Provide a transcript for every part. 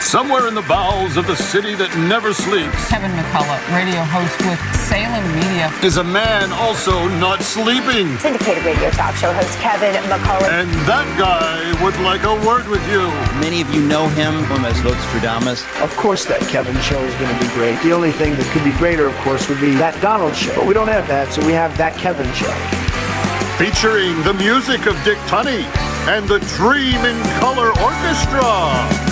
Somewhere in the bowels of the city that never sleeps, Kevin McCullough, radio host with Salem Media, is a man also not sleeping. Syndicated radio talk show host Kevin McCullough. And that guy would like a word with you. Many of you know him as Vostradamus. Of course that Kevin show is going to be great. The only thing that could be greater, of course, would be that Donald show. But we don't have that, so we have that Kevin show. Featuring the music of Dick Tunney and the Dream in Color Orchestra.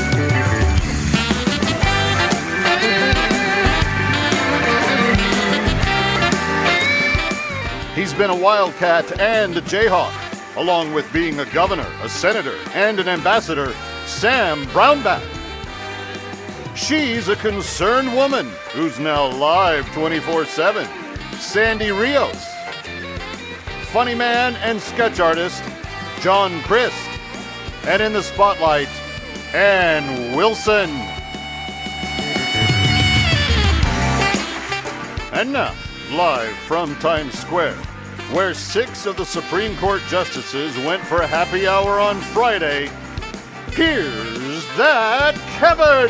He's been a Wildcat and a Jayhawk, along with being a governor, a senator, and an ambassador, Sam Brownback. She's a concerned woman who's now live 24/7, Sandy Rios. Funny man and sketch artist, John Christ. And in the spotlight, Ann Wilson. And now, live from Times Square, where 6 of the Supreme Court justices went for a happy hour on Friday, here's that Kevin!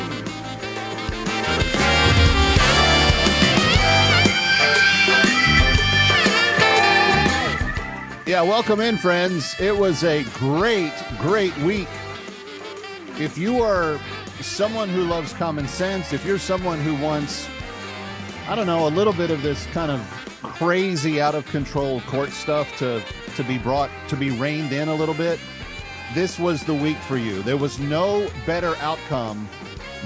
Yeah, welcome in, friends. It was a great, great week. If you are someone who loves common sense, if you're someone who wants, I don't know, a little bit of this kind of crazy out of control court stuff to be reined in a little bit, this was the week for you. There was no better outcome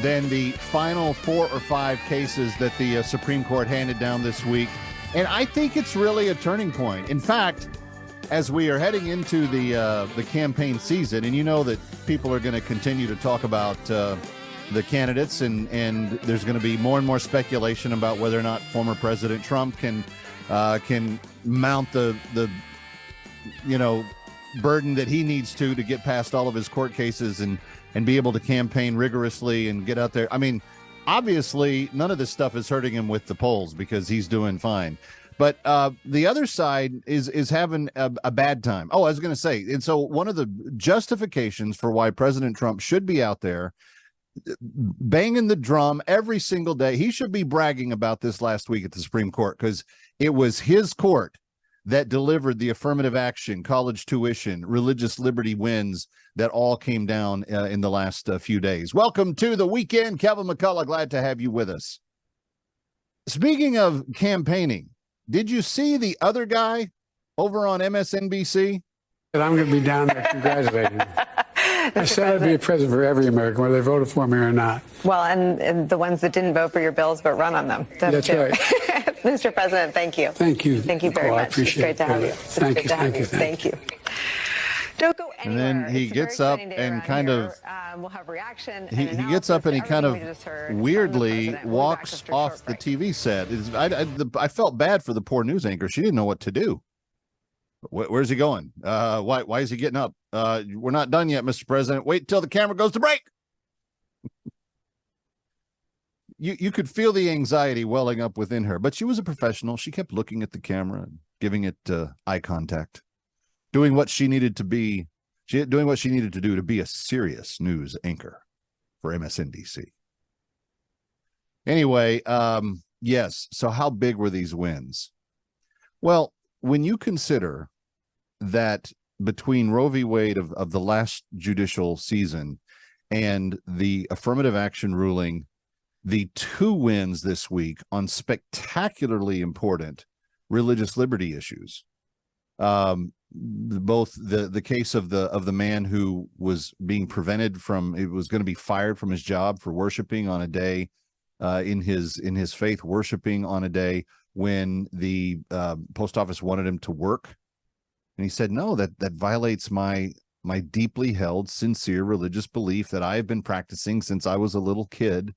than the final 4 or 5 cases that the Supreme Court handed down this week. And I think it's really a turning point. In fact, as we are heading into the campaign season, and you know that people are going to continue to talk about the candidates, and there's going to be more and more speculation about whether or not former President Trump can mount the burden that he needs to get past all of his court cases and be able to campaign rigorously and get out there. I mean, obviously, none of this stuff is hurting him with the polls because he's doing fine. But the other side is having a bad time. Oh, I was going to say, and so one of the justifications for why President Trump should be out there banging the drum every single day, he should be bragging about this last week at the Supreme Court, because it was his court that delivered the affirmative action, college tuition, religious liberty wins that all came down in the last few days. Welcome to the weekend. Kevin McCullough, glad to have you with us. Speaking of campaigning, did you see the other guy over on MSNBC? I'm going to be down there congratulating him. I said I'd be a president for every American, whether they voted for me or not. Well, and the ones that didn't vote for your bills but run on them. That's right. Mr. President, thank you. Thank you. Thank you very Nicole, much. I appreciate it's great to have you. It's Thank great you. to have Thank you. Thank you. Don't go anywhere. And then he gets up and kind of we'll have reaction. he gets up and he kind of weirdly walks off the TV set. I felt bad for the poor news anchor. She didn't know what to do. Where's he going? Why is he getting up? We're not done yet, Mr. President. Wait till the camera goes to break. You could feel the anxiety welling up within her, but she was a professional. She kept looking at the camera and giving it eye contact, doing what she needed to be, doing what she needed to do to be a serious news anchor for MSNBC. Anyway, yes. So how big were these wins? Well, when you consider that between Roe v. Wade of the last judicial season and the affirmative action ruling, the 2 wins this week on spectacularly important religious liberty issues, both the case of the man who was being prevented from, it was going to be fired from his job for worshiping on a day in his faith, worshiping on a day when the post office wanted him to work, and he said, no, that violates my deeply held, sincere religious belief that I have been practicing since I was a little kid.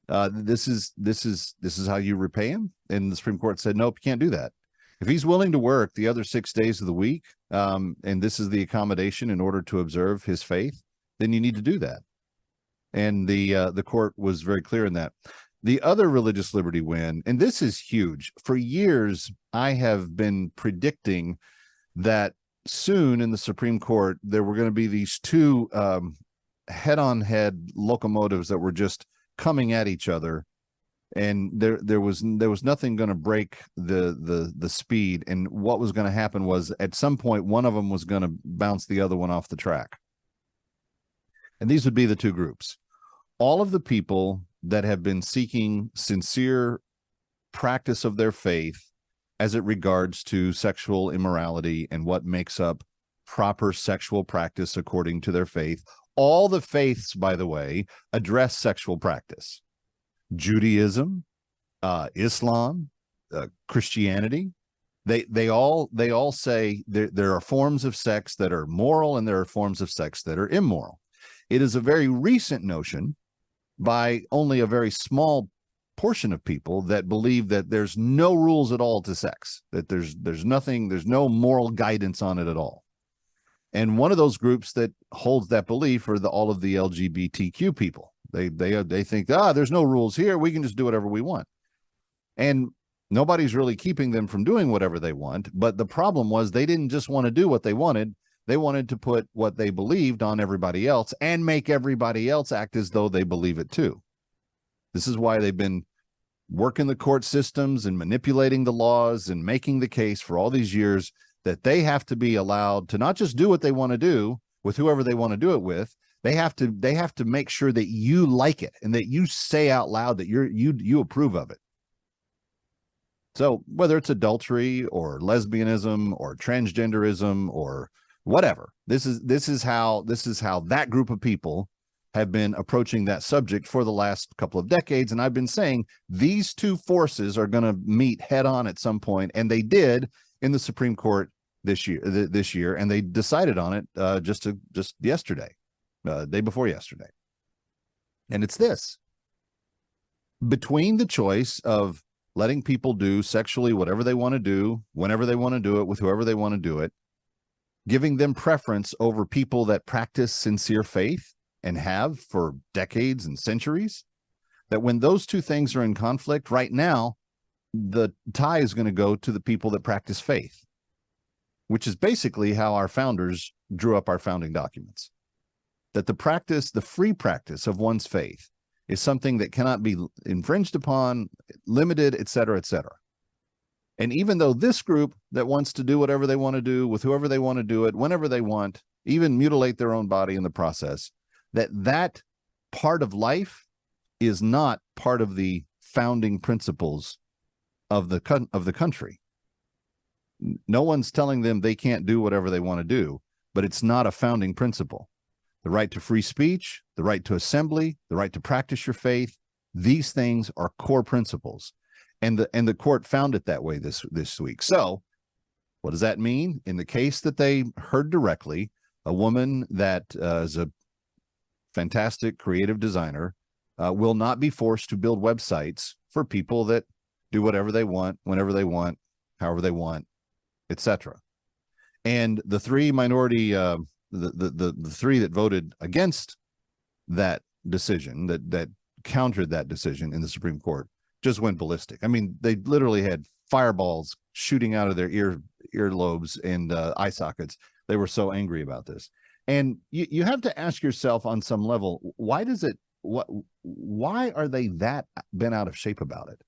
This is how you repay him. And the Supreme Court said, nope, you can't do that. If he's willing to work the other 6 days of the week, and this is the accommodation in order to observe his faith, then you need to do that. And the court was very clear in that. The other religious liberty win, and this is huge. For years, I have been predicting that soon in the Supreme Court, there were going to be these 2 head-on-head locomotives that were just coming at each other, and there was nothing going to break the speed. And what was going to happen was, at some point, one of them was going to bounce the other one off the track. And these would be the two groups. All of the people that have been seeking sincere practice of their faith as it regards to sexual immorality and what makes up proper sexual practice according to their faith. All the faiths, by the way, address sexual practice. Judaism, Islam, Christianity, they all say there are forms of sex that are moral and there are forms of sex that are immoral. It is a very recent notion by only a very small portion of people that believe that there's no rules at all to sex, that there's no moral guidance on it at all. And one of those groups that holds that belief are all of the LGBTQ people. They think, there's no rules here. We can just do whatever we want. And nobody's really keeping them from doing whatever they want. But the problem was, they didn't just want to do what they wanted. They wanted to put what they believed on everybody else and make everybody else act as though they believe it too. This is why they've been working the court systems and manipulating the laws and making the case for all these years that they have to be allowed to not just do what they want to do with whoever they want to do it with. They have to make sure that you like it and that you say out loud that you approve of it. So whether it's adultery or lesbianism or transgenderism or whatever, this is how that group of people have been approaching that subject for the last couple of decades. And I've been saying these two forces are going to meet head on at some point, and they did in the Supreme Court this year, and they decided on it just yesterday, day before yesterday. And it's this: between the choice of letting people do sexually whatever they want to do, whenever they want to do it, with whoever they want to do it, giving them preference over people that practice sincere faith and have for decades and centuries, that when those two things are in conflict right now, the tie is going to go to the people that practice faith, which is basically how our founders drew up our founding documents. That the free practice of one's faith is something that cannot be infringed upon, limited, et cetera, et cetera. And even though this group that wants to do whatever they want to do with whoever they want to do it, whenever they want, even mutilate their own body in the process, that part of life is not part of the founding principles of the country. No one's telling them they can't do whatever they want to do, but it's not a founding principle. The right to free speech, the right to assembly, the right to practice your faith, these things are core principles. And the court found it that way this week. So what does that mean? In the case that they heard directly, a woman that is a fantastic creative designer will not be forced to build websites for people that do whatever they want, whenever they want, however they want, etc. And the three minority, the three that voted against that decision, that countered that decision in the Supreme Court, just went ballistic. I mean, they literally had fireballs shooting out of their earlobes and eye sockets. They were so angry about this. And you have to ask yourself on some level, why are they that bent out of shape about it?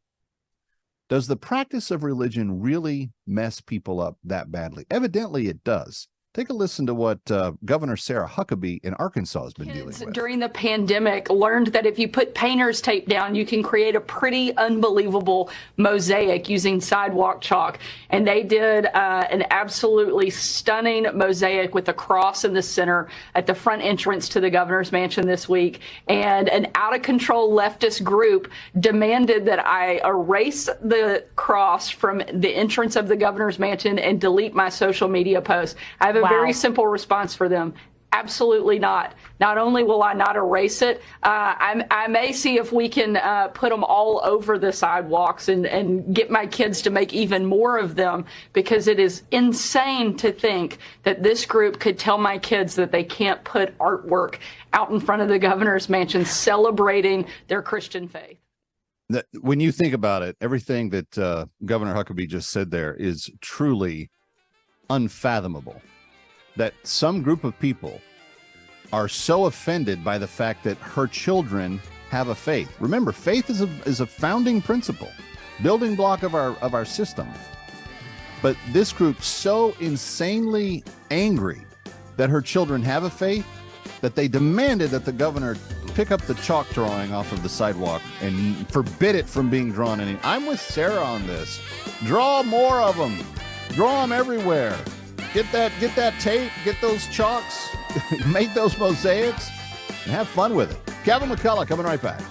Does the practice of religion really mess people up that badly? Evidently it does. Take a listen to what Governor Sarah Huckabee in Arkansas has been dealing with. During the pandemic, learned that if you put painter's tape down, you can create a pretty unbelievable mosaic using sidewalk chalk. And they did an absolutely stunning mosaic with a cross in the center at the front entrance to the governor's mansion this week. And an out-of-control leftist group demanded that I erase the cross from the entrance of the governor's mansion and delete my social media posts. I have a very simple response for them. Absolutely not. Not only will I not erase it, I may see if we can put them all over the sidewalks and get my kids to make even more of them, because it is insane to think that this group could tell my kids that they can't put artwork out in front of the governor's mansion celebrating their Christian faith. When you think about it, everything that Governor Huckabee just said there is truly unfathomable. That some group of people are so offended by the fact that her children have a faith. Remember, faith is a founding principle, building block of our system. But this group so insanely angry that her children have a faith that they demanded that the governor pick up the chalk drawing off of the sidewalk and forbid it from being drawn. And I'm with Sarah on this. Draw more of them. Draw them everywhere. Get that tape. Get those chalks. Make those mosaics. And have fun with it. Kevin McCullough coming right back.